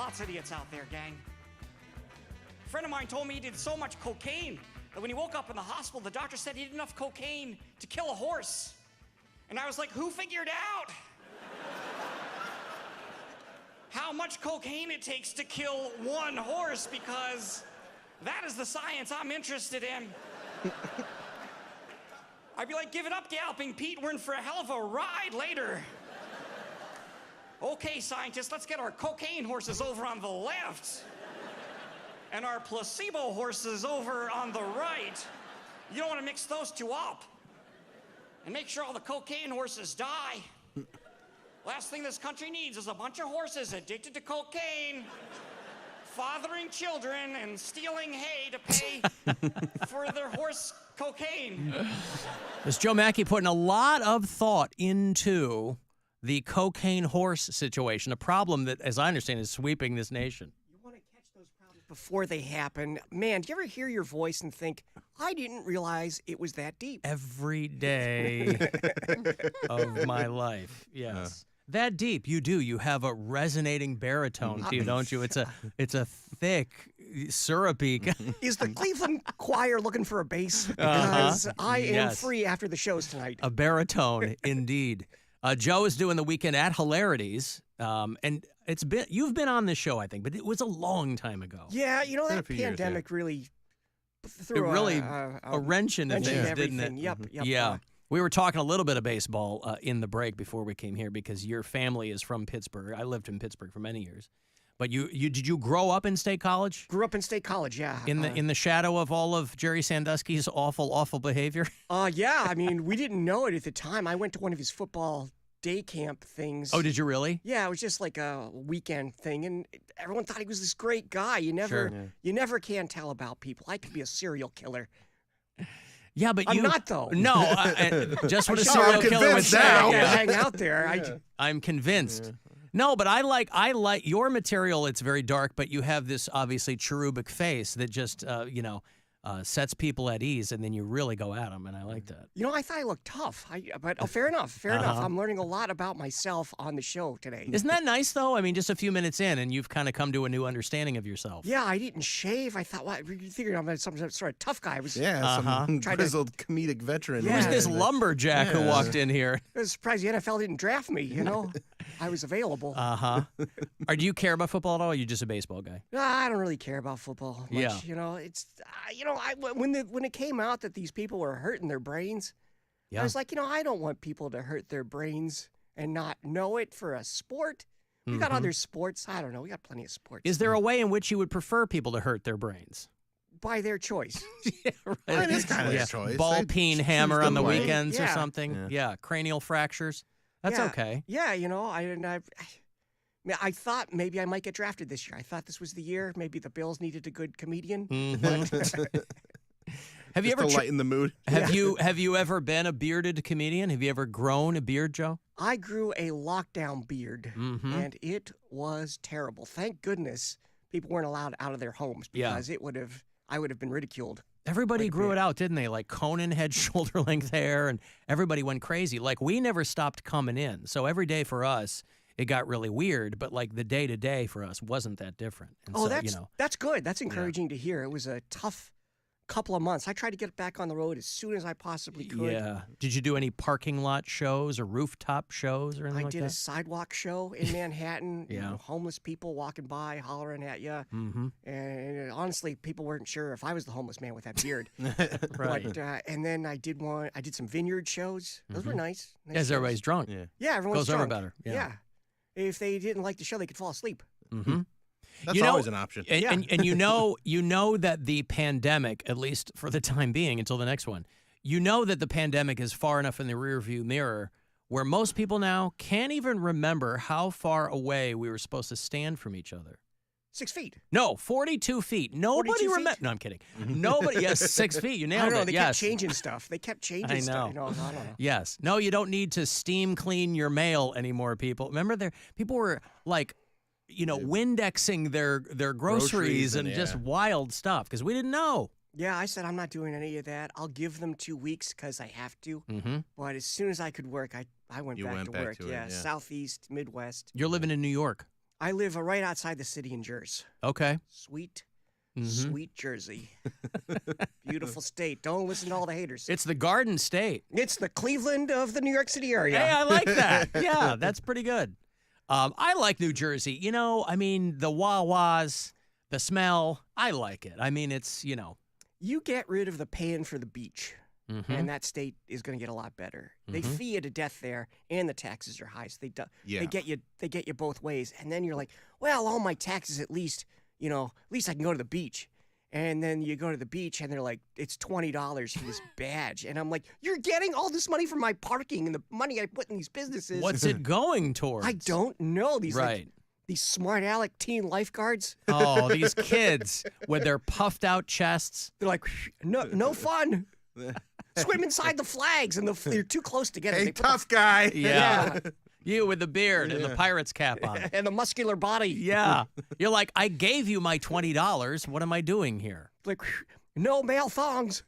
lots of idiots out there, gang. A friend of mine told me he did so much cocaine that when he woke up in the hospital, the doctor said he had enough cocaine to kill a horse. And I was like, who figured out how much cocaine it takes to kill one horse? Because that is the science I'm interested in. I'd be like, give it up, Galloping Pete. We're in for a hell of a ride later. Okay, scientists, let's get our cocaine horses over on the left and our placebo horses over on the right. You don't want to mix those two up. And make sure all the cocaine horses die. Last thing this country needs is a bunch of horses addicted to cocaine, fathering children and stealing hay to pay for their horse cocaine. This Joe Machi putting a lot of thought into the cocaine horse situation, a problem that, as I understand, is sweeping this nation. You want to catch those problems before they happen. Man, do you ever hear your voice and think, I didn't realize it was that deep? Every day of my life, yes. That deep, you do. You have a resonating baritone to you, don't you? It's a thick, syrupy. Is the Cleveland Choir looking for a bass? Because I am free after the shows tonight. A baritone, indeed. Joe is doing the weekend at Hilarities, and you've been on this show, I think, but it was a long time ago. Yeah, you know, that pandemic really threw a wrench into things, didn't it? Yep. Yeah. We were talking a little bit of baseball in the break before we came here because your family is from Pittsburgh. I lived in Pittsburgh for many years. But did you grow up in State College? Grew up in State College, yeah. In the shadow of all of Jerry Sandusky's awful behavior? Yeah. I mean, we didn't know it at the time. I went to one of his football day camp things. Oh, did you really? Yeah, it was just like a weekend thing, and everyone thought he was this great guy. You never can tell about people. I could be a serial killer. Yeah, but I'm not, though. No, just what a serial killer would say. Hang out there. I'm convinced. Yeah. No, but I like your material. It's very dark, but you have this obviously cherubic face that just sets people at ease, and then you really go at them, and I like that. You know, I thought I looked tough, but fair enough. Fair enough. I'm learning a lot about myself on the show today. Isn't that nice, though? I mean, just a few minutes in, and you've kind of come to a new understanding of yourself. Yeah, I didn't shave. I thought, what? You figured I'm some sort of tough guy. I was some grizzled comedic veteran. Who's this lumberjack who walked in here? I was surprised the NFL didn't draft me, you know? I was available. Do you care about football at all, or are you just a baseball guy? No, I don't really care about football much. Yeah. You know, it's, when it came out that these people were hurting their brains, I was like, I don't want people to hurt their brains and not know it for a sport. We got other sports. I don't know. We got plenty of sports. Is there a way in which you would prefer people to hurt their brains? By their choice. Yeah, right. It is kind of their choice. Ball peen hammer on the weekends or something. Yeah, cranial fractures. That's okay. Yeah, I thought maybe I might get drafted this year. I thought this was the year. Maybe the Bills needed a good comedian. Have you ever lighten the mood? Have you ever been a bearded comedian? Have you ever grown a beard, Joe? I grew a lockdown beard, and it was terrible. Thank goodness people weren't allowed out of their homes because I would have been ridiculed. Everybody grew it out, didn't they? Like Conan had shoulder-length hair, and everybody went crazy. Like, we never stopped coming in. So every day for us, it got really weird, but like the day-to-day for us wasn't that different. And that's good. That's encouraging to hear. It was a tough couple of months. I tried to get back on the road as soon as I possibly could. Yeah. Did you do any parking lot shows or rooftop shows or anything like that? I did a sidewalk show in Manhattan. Yeah. Homeless people walking by, hollering at you. And honestly, people weren't sure if I was the homeless man with that beard. Right. But, and then I did some vineyard shows. Those were nice. Because everybody's drunk. Yeah, everyone's drunk. Goes over better. Yeah. If they didn't like the show, they could fall asleep. That's always an option. And you know that the pandemic, at least for the time being until the next one, you know that the pandemic is far enough in the rearview mirror where most people now can't even remember how far away we were supposed to stand from each other. 6 feet. No, 42 feet. Nobody remember. No, I'm kidding. Nobody. Yes, 6 feet. You nailed it. I don't know. They kept changing stuff. They kept changing I know. stuff. I don't know. Yes. No, you don't need to steam clean your mail anymore, people. Remember, people were like, Windexing their groceries and just wild stuff because we didn't know. Yeah, I said I'm not doing any of that. I'll give them 2 weeks because I have to. But as soon as I could work, I went back to work. Southeast, Midwest. You're living in New York. I live right outside the city in Jersey. Okay. Sweet Jersey. Beautiful state. Don't listen to all the haters. It's the Garden State. It's the Cleveland of the New York City area. Hey, I like that. Yeah, that's pretty good. I like New Jersey. You know, I mean, the Wawas, the smell, I like it. I mean, it's, you know. You get rid of the paying for the beach, and that state is going to get a lot better. They fee you to death there, and the taxes are high, so they get you both ways. And then you're like, well, all my taxes at least I can go to the beach. And then you go to the beach, and they're like, it's $20 for this badge. And I'm like, you're getting all this money from my parking and the money I put in these businesses. What's it going towards? I don't know. These smart aleck teen lifeguards. Oh, these kids with their puffed out chests. They're like, no fun. Swim inside the flags, and they're too close together. Hey, tough guy. Yeah. You with the beard and the pirate's cap on. And the muscular body. Yeah. You're like, I gave you my $20. What am I doing here? Like, no male thongs.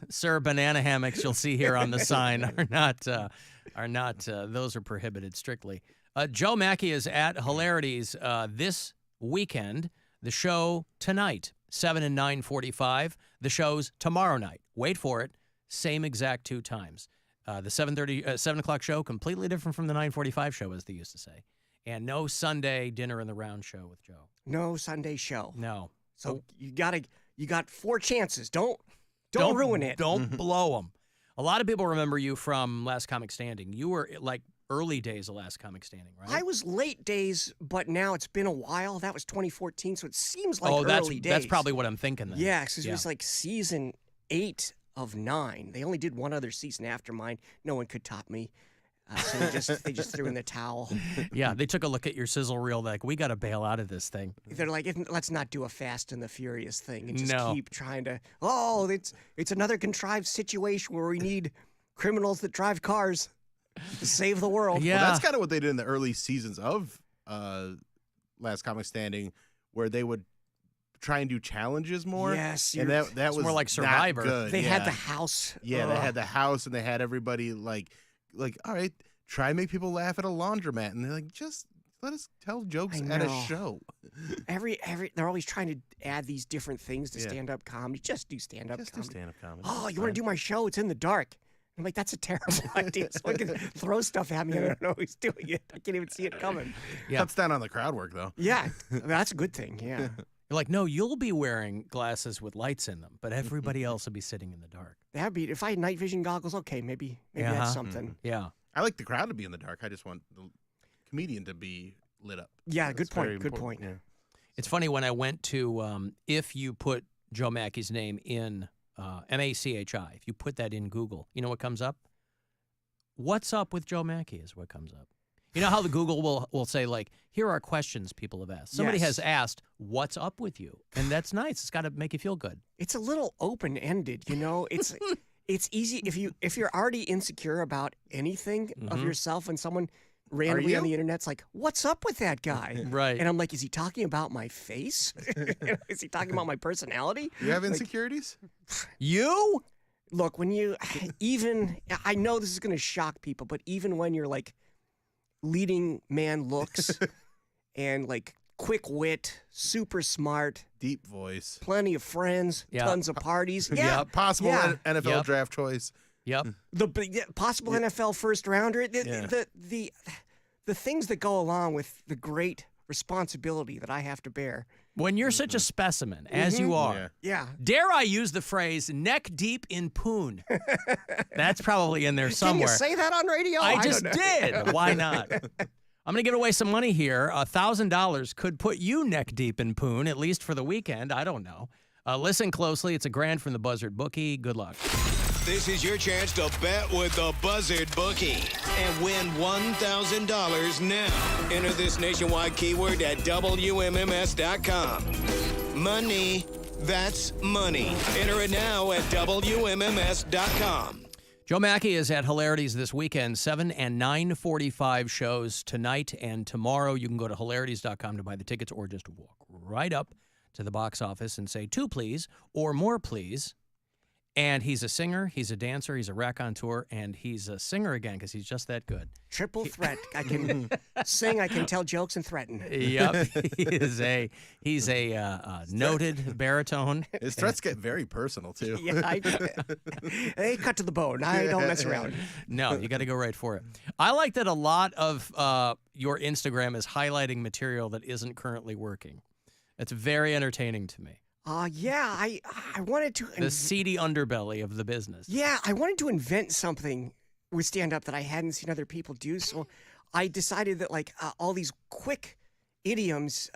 Sir, banana hammocks you'll see here on the sign are not those are prohibited strictly. Joe Machi is at Hilarities this weekend. The show tonight, 7 and 9:45. The show's tomorrow night. Wait for it. Same exact 2 times. The 7 o'clock show, completely different from the 9:45 show, as they used to say. And no Sunday dinner in the round show with Joe. No Sunday show. No. So you got 4 chances. Don't ruin it. Don't blow them. A lot of people remember you from Last Comic Standing. You were like early days of Last Comic Standing, right? I was late days, but now it's been a while. That was 2014, so it seems like early days. That's probably what I'm thinking then. Yeah, because it was like season 8 of 9. They only did one other season after mine. No one could top me. So they just threw in the towel. Yeah, they took a look at your sizzle reel, like, we got to bail out of this thing. They're like, let's not do a Fast and the Furious thing and just No. keep trying to. Oh, it's another contrived situation where we need criminals that drive cars to save the world. Yeah, Well, that's kind of what they did in the early seasons of Last Comic Standing, where they would try and do challenges more. Yes, and that was more like Survivor. Not good. They had the house. Yeah, they had the house, and they had everybody like, all right, try and make people laugh at a laundromat, and they're like, just let us tell jokes at a show. They're always trying to add these different things to stand-up comedy. Just do stand-up comedy. Do stand-up comedy. Oh, you want to do my show? It's in the dark. I'm like, that's a terrible idea. Someone can throw stuff at me. I don't know who's doing it. I can't even see it coming. Yeah. Cuts down on the crowd work, though. Yeah, that's a good thing. Yeah. You're like, no, you'll be wearing glasses with lights in them, but everybody else will be sitting in the dark. That'd be, if I had night vision goggles, okay, maybe that's something. Yeah. I like the crowd to be in the dark. I just want the comedian to be lit up. Yeah, That's good point. very Good important. point. Yeah. It's funny, when I went to, if you put Joe Machi's name in Machi, if you put that in Google, you know what comes up? What's up with Joe Machi is what comes up. You know how the Google will say, like, here are questions people have asked. Somebody has asked, what's up with you? And that's nice. It's got to make you feel good. It's a little open-ended, you know? It's easy if you're already insecure about anything of yourself, and someone randomly on the internet's like, what's up with that guy? Right. And I'm like, is he talking about my face? Is he talking about my personality? You have insecurities? You? Look, when you I know this is going to shock people, but even when you're like leading man looks and like quick wit, super smart, Deep voice. plenty of friends, tons of parties. Yeah. Possible NFL Yep. draft choice. Yep. The possible NFL first rounder. The things that go along with the great responsibility that I have to bear. When you're such a specimen, as you are, Yeah. dare I use the phrase neck deep in poon? That's probably in there somewhere. Can you say that on radio? I just don't know. did. Why not? I'm going to give away some money here. $1,000 could put you neck deep in poon, at least for the weekend. I don't know. Listen closely. It's $1,000 from the Buzzard bookie. Good luck. This is your chance to bet with the Buzzard bookie and win $1,000 now. Enter this nationwide keyword at WMMS.com. Money, that's money. Enter it now at WMMS.com. Joe Machi is at Hilarities this weekend, 7 and 9:45 shows tonight and tomorrow. You can go to hilarities.com to buy the tickets, or just walk right up to the box office and say 2 please or more please. And he's a singer, he's a dancer, he's a raconteur, and he's a singer again because he's just that good. Triple threat. I can sing, I can tell jokes, and threaten. Yep, he's a noted baritone. His threats get very personal too. Yeah, they cut to the bone. I don't mess around. No, you got to go right for it. I like that a lot of your Instagram is highlighting material that isn't currently working. It's very entertaining to me. Yeah, I wanted to... The seedy underbelly of the business. Yeah, I wanted to invent something with stand-up that I hadn't seen other people do, so I decided that, like, all these quick idioms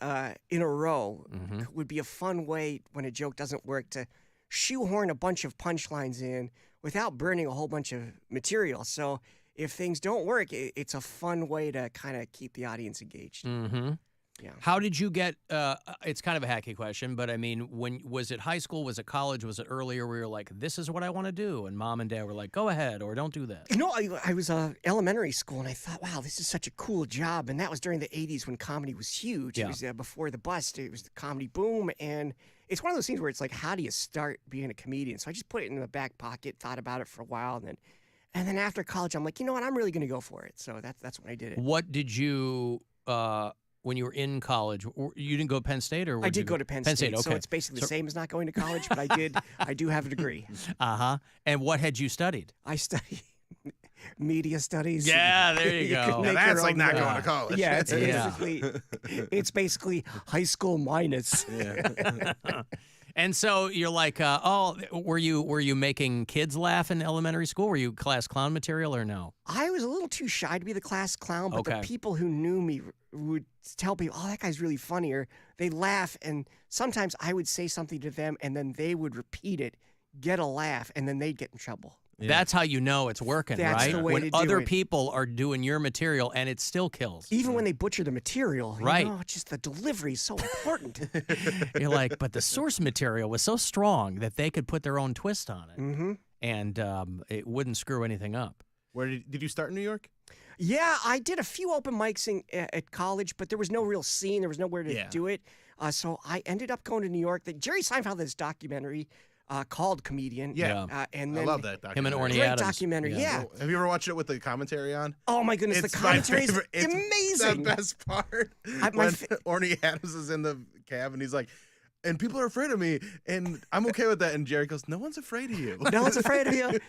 in a row would be a fun way, when a joke doesn't work, to shoehorn a bunch of punchlines in without burning a whole bunch of material. So if things don't work, it's a fun way to kind of keep the audience engaged. Mm-hmm. Yeah. How did you get, it's kind of a hacky question, but I mean, was it high school, was it college, was it earlier where you're like, this is what I want to do, and mom and dad were like, go ahead, or don't do that? You know, I was elementary school, and I thought, wow, this is such a cool job, and that was during the 80s when comedy was huge. Yeah. It was before the bust. It was the comedy boom, and it's one of those things where it's like, how do you start being a comedian? So I just put it in the back pocket, thought about it for a while, and then after college, I'm like, you know what, I'm really going to go for it. So that's when I did it. What did you... when you were in college, you didn't go to Penn State, or I did go to Penn State, okay. so it's basically the same as not going to college, but I do have a degree. And what had you studied? I studied media studies. Yeah, there you go. can Now make that's your like own, not going to college. Yeah, Yeah. it's basically high school minus. Yeah. And so you're like, were you making kids laugh in elementary school? Were you class clown material or no? I was a little too shy to be the class clown, but Okay. the people who knew me would tell people, oh, that guy's really funny, or they'd laugh, and sometimes I would say something to them, and then they would repeat it, get a laugh, and then they'd get in trouble. Yeah. That's how you know it's working, That's right? the way when to do other it. people are doing your material and it still kills. Even when they butcher the material, Right. you know, just the delivery is so important. You're like, but the source material was so strong that they could put their own twist on it, Mm-hmm. and it wouldn't screw anything up. Where did you start in New York? Yeah, I did a few open mics at college, but there was no real scene. There was nowhere to Yeah. do it. So I ended up going to New York. Jerry Seinfeld had this documentary called Comedian. Yeah. And I then love that Him and documentary. Orny great Adams. documentary. Yeah. Have you ever watched it with the commentary on? Oh my goodness, It's the my commentary is favorite. It's amazing. the best part. my When fa- Orny Adams is in the cab and he's like, and people are afraid of me, and I'm okay with that. And Jerry goes, no one's afraid of you. No one's afraid of you.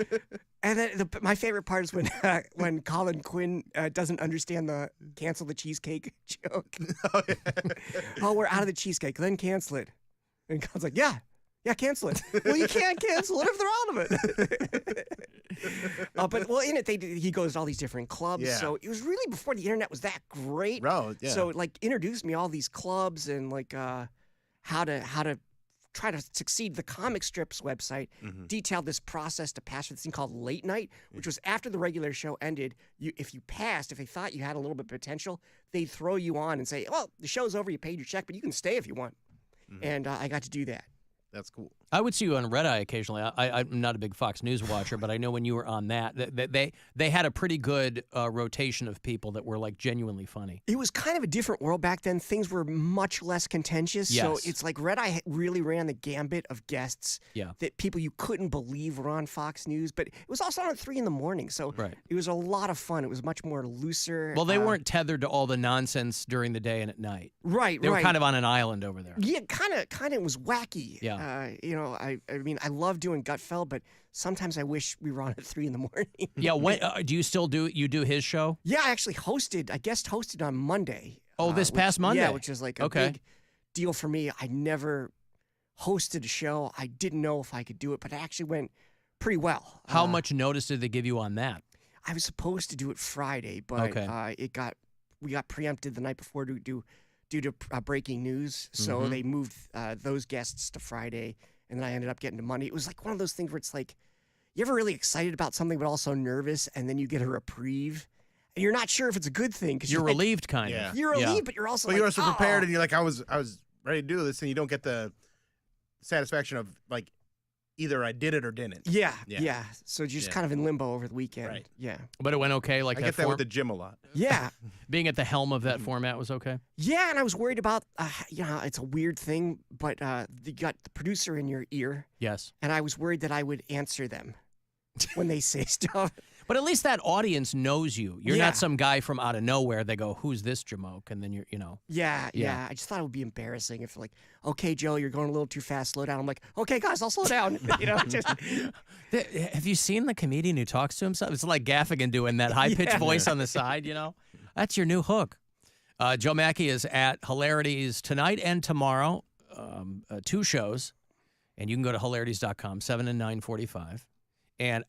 And then my favorite part is when Colin Quinn doesn't understand the cancel the cheesecake joke. Oh, yeah. Oh, we're out of the cheesecake. Then cancel it. And Colin's like, yeah, cancel it. Well, you can't cancel it if they're out of it. But in it, he goes to all these different clubs. Yeah. So it was really before the internet was that great. Bro, yeah. So it, like, introduced me all these clubs and like how to try to succeed. The comic strips website detailed this process to pass for this thing called late night, which was after the regular show ended. If you passed, if they thought you had a little bit of potential, they'd throw you on and say, well, the show's over, you paid your check, but you can stay if you want. And I got to do that. That's cool. I would see you on Red Eye occasionally. I'm not a big Fox News watcher, but I know when you were on that they had a pretty good rotation of people that were like genuinely funny. It was kind of a different world back then. Things were much less contentious. So Yes. it's like Red Eye really ran the gambit of guests that people you couldn't believe were on Fox News. But it was also on at 3 a.m. So Right. it was a lot of fun. It was much more looser. Well, they weren't tethered to all the nonsense during the day and at night. Right, They were kind of on an island over there. Yeah, kind of was wacky. Yeah. I mean, I love doing Gutfeld, but sometimes I wish we were on at 3 a.m. Yeah, when do you still do his show? Yeah, I actually guest hosted on Monday. Oh, this past Monday? Yeah, which is like a big deal for me. I never hosted a show. I didn't know if I could do it, but it actually went pretty well. How much notice did they give you on that? I was supposed to do it Friday, but we got preempted the night before due to breaking news. So they moved those guests to Friday, and then I ended up getting to Monday. It was like one of those things where it's like, you ever really excited about something but also nervous, and then you get a reprieve, and you're not sure if it's a good thing because You're like, relieved, kind Yeah. of. You're relieved, but you're also But like, you're also prepared, oh. and you're like, I was ready to do this, and you don't get the satisfaction of like either I did it or didn't. Yeah. Yeah. So just Yeah. kind of in limbo over the weekend. Right. Yeah. But it went okay. Like I get that with the gym a lot. Yeah. being at the helm of that format was okay. Yeah, and I was worried about, it's a weird thing, but you got the producer in your ear, Yes. and I was worried that I would answer them when they say stuff. But at least that audience knows you. You're Yeah. not some guy from out of nowhere. They go, "Who's this Jamoke?" And then you're. Yeah. I just thought it would be embarrassing if, like, okay, Joe, you're going a little too fast. Slow down. I'm like, okay, guys, I'll slow down. Just Have you seen the comedian who talks to himself? It's like Gaffigan doing that high-pitched voice on the side, That's your new hook. Joe Machi is at Hilarities tonight and tomorrow, 2 shows. And you can go to hilarities.com, 7 and 9:45. And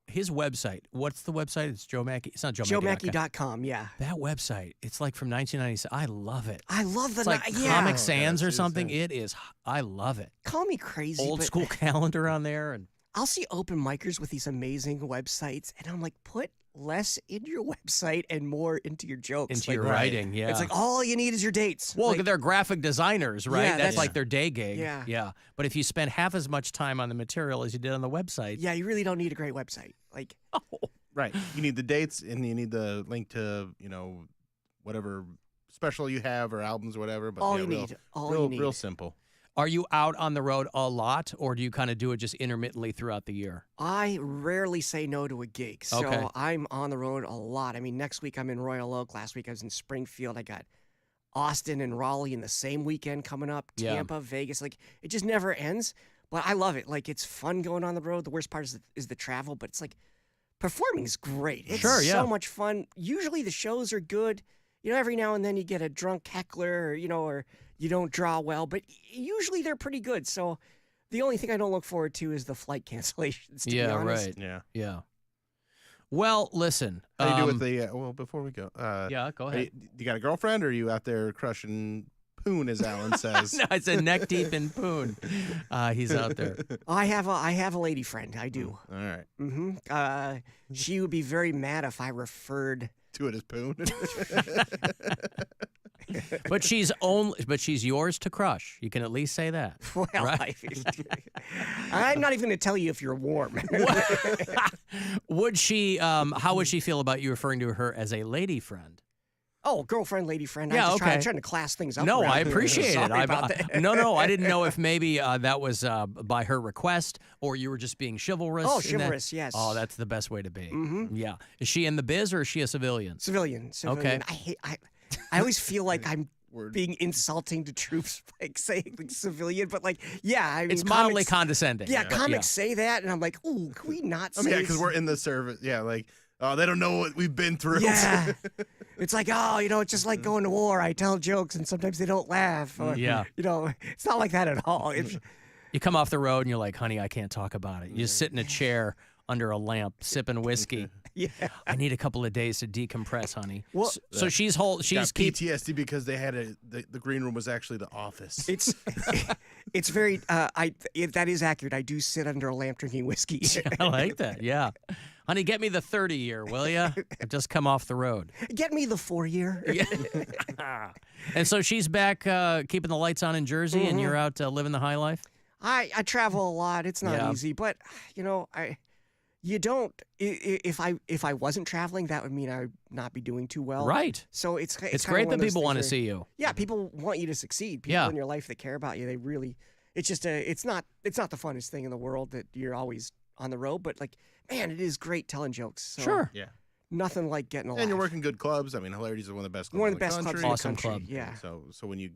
his website, what's the website? It's Joe Machi. It's not Joe Machi. JoeMachi.com, yeah. That website, it's like from 1996. I love it. I love the It's like yeah. Comic Sans or seriously. something. It is. I love it. Call me crazy, Old but school calendar on there. And I'll see open micers with these amazing websites, and I'm like, put less in your website and more into your jokes. into Like, your writing, yeah. It's like all you need is your dates. Well, Like, they're graphic designers, right? Yeah, that's that's- like their day gig. Yeah. Yeah. But if you spend half as much time on the material as you did on the website, yeah, you really don't need a great website. Like, Right. You need the dates and you need the link to, whatever special you have or albums or whatever. But all yeah, you real, need. All real, you need. real simple. are you out on the road a lot, or do you kind of do it just intermittently throughout the year? I rarely say no to a gig, so Okay. I'm on the road a lot. I mean, next week I'm in Royal Oak. Last week I was in Springfield. I got Austin and Raleigh in the same weekend coming up. Yeah. Tampa, Vegas. Like, it just never ends. But I love it. Like, it's fun going on the road. The worst part is the travel, but it's like performing is great. It's Sure, yeah. so much fun. Usually the shows are good. Every now and then you get a drunk heckler, or you don't draw well, but usually they're pretty good. So the only thing I don't look forward to is the flight cancellations, to be Yeah, honest. right. Yeah. Yeah. Well, listen. How do you do with the, before we go, Yeah, go are ahead. you got a girlfriend or are you out there crushing poon, as Alan says? No, it's a neck deep in poon. He's out there. I have a lady friend. I do. All right. Mm-hmm. She would be very mad if I referred. To it as poon. But she's yours to crush. You can at least say that. Well, Right. I'm not even going to tell you if you're warm. Would she? How would she feel about you referring to her as a lady friend? Oh, girlfriend, lady friend. Yeah, I'm just okay. trying to class things up. No, around I here. appreciate it. Sorry about that. No, I didn't know if maybe that was by her request or you were just being chivalrous. Oh, in that- chivalrous, yes. Oh, that's the best way to be. Mhm. Yeah. Is she in the biz or is she a civilian? Civilian. Okay. I always feel like I'm Word. being insulting to troops, like saying like civilian, but like, yeah, I mean, It's mildly comics, condescending. yeah, but comics say that, and I'm like, ooh, can we not say? Yeah, because we're in the service. Yeah, like, oh, they don't know what we've been through. Yeah. It's like, oh, it's just like going to war. I tell jokes and sometimes they don't laugh. Or, Yeah. It's not like that at all. It's, You come off the road and you're like, honey, I can't talk about it. You just sit in a chair under a lamp sipping whiskey. yeah. I need a couple of days to decompress, honey. Well- so she's Got keep PTSD because they had the green room was actually the office. It's very, that is accurate. I do sit under a lamp drinking whiskey. I like that. Yeah. Honey, get me the 30 year, will ya? I just come off the road. Get me the 4-year. And so she's back keeping the lights on in Jersey and you're out living the high life? I travel a lot. It's not Yeah. easy, but if I wasn't traveling, that would mean I would not be doing too well. Right. So it's It's kinda great one that of those people want to things see you. Yeah, people want you to succeed. People Yeah. in your life that care about you, they really. It's just it's not the funnest thing in the world that you're always on the road, but like, man, it is great telling jokes. So Sure. Yeah. Nothing like getting a laugh. And you're working good clubs. I mean, Hilarities is one of the best clubs One of in the best clubs country. in the Awesome country. club. Yeah. So when you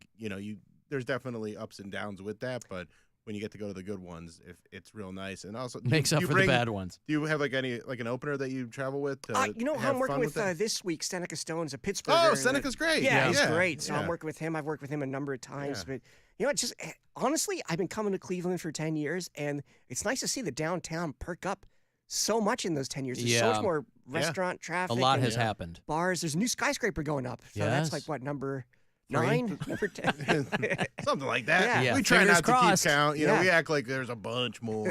there's definitely ups and downs with that, but when you get to go to the good ones, if it's real nice, and also Makes up for the bad ones. Do you have like an opener that you travel with? To How have I'm working fun with it? this week, Seneca Stone's a Pittsburgher. Oh, that- Seneca's great. Yeah, Yeah. he's great. So I'm Yeah. working with him. I've worked with him a number of times, but it's just honestly, I've been coming to Cleveland for 10 years, and it's nice to see the downtown perk up so much in those 10 years. There's so Yeah. much more restaurant A traffic. lot and has happened. bars. There's a new skyscraper going up. So that's like Yes. what, number 3? 9, number 10. Something like that. Yeah. Yeah. We try Fingers not crossed. to keep count. You know, Yeah. we act like there's a bunch more.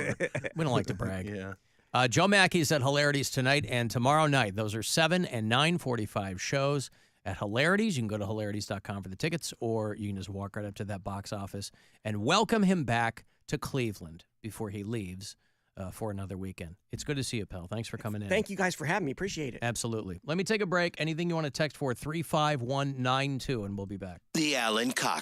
We don't like to brag. Yeah. Joe Machi's at Hilarities tonight and tomorrow night. Those are 7 and 9:45 shows at Hilarities. You can go to hilarities.com for the tickets, or you can just walk right up to that box office and welcome him back to Cleveland before he leaves for another weekend. It's good to see you, pal. Thanks for coming in. Thank you guys for having me. Appreciate it. Absolutely. Let me take a break. Anything you want to text for 35192, and we'll be back. The Alan Cox